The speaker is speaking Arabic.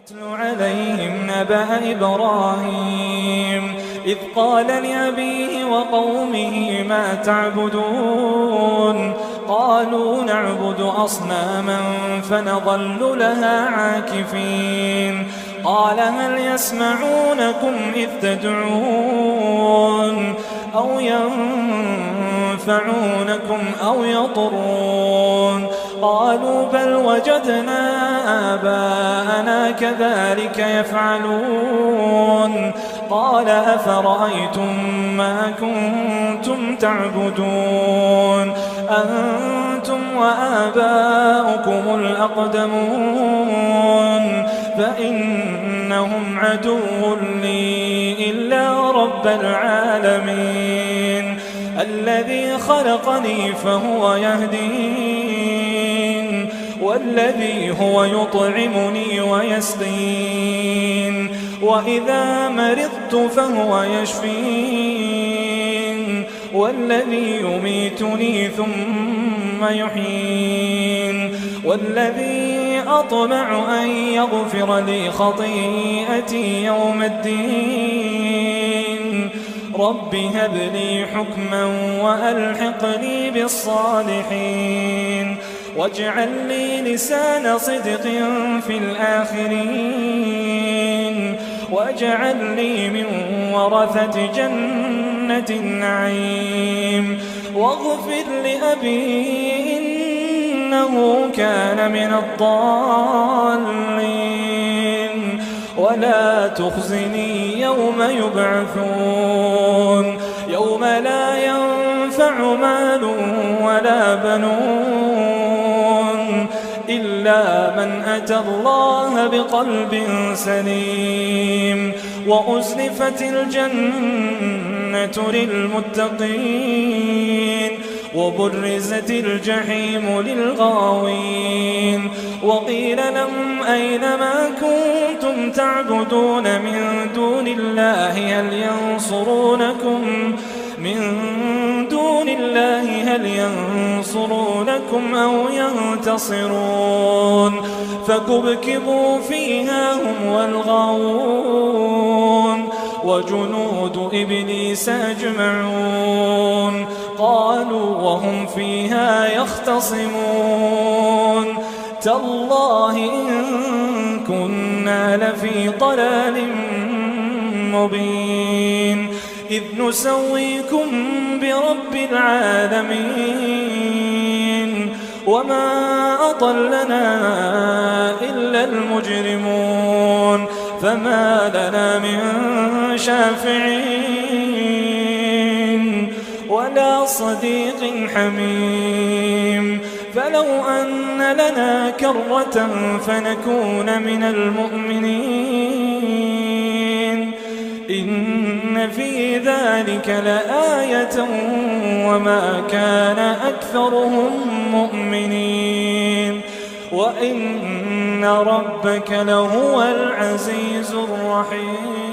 واتل عليهم نبأ إبراهيم إذ قال لأبيه وقومه ما تعبدون قالوا نعبد أصناما فنظل لها عاكفين قال هل يسمعونكم إذ تدعون أو ينفعونكم أو يضرون قالوا بل وجدنا آباءنا كذلك يفعلون قال أفرأيتم ما كنتم تعبدون أنتم وآباؤكم الأقدمون فإنهم عدو لي إلا رب العالمين الذي خلقني فهو يهدين والذي هو يطعمني ويسقين وإذا مرضت فهو يشفين والذي يميتني ثم يحيين والذي أطمع أن يغفر لي خطيئتي يوم الدين رب هب لي حكما وألحقني بالصالحين واجعل لي لسان صدق في الآخرين واجعل لي من ورثة جنة النعيم واغفر لأبي إنه كان من الضالين ولا تخزني يوم يبعثون يوم لا ينفع مال ولا بنون إلا من أتى الله بقلب سليم وأزلفت الجنة للمتقين وبرزت الجحيم للغاوين وقيل لهم أين ما كنتم تعبدون من دون الله هل ينصرونكم أو ينتصرون فكبكبوا فيها هم والغاوون وجنود إبليس أجمعون قالوا وهم فيها يختصمون تالله إن كنا لفي ضلال مبين إذ نسويكم برب العالمين وما أضلنا إلا المجرمون فما لنا من شافعين ولا صديق حميم فلو أن لنا كرة فنكون من المؤمنين إن في ذلك لآية وما كان أكثرهم مؤمنين وإن ربك لهو العزيز الرحيم.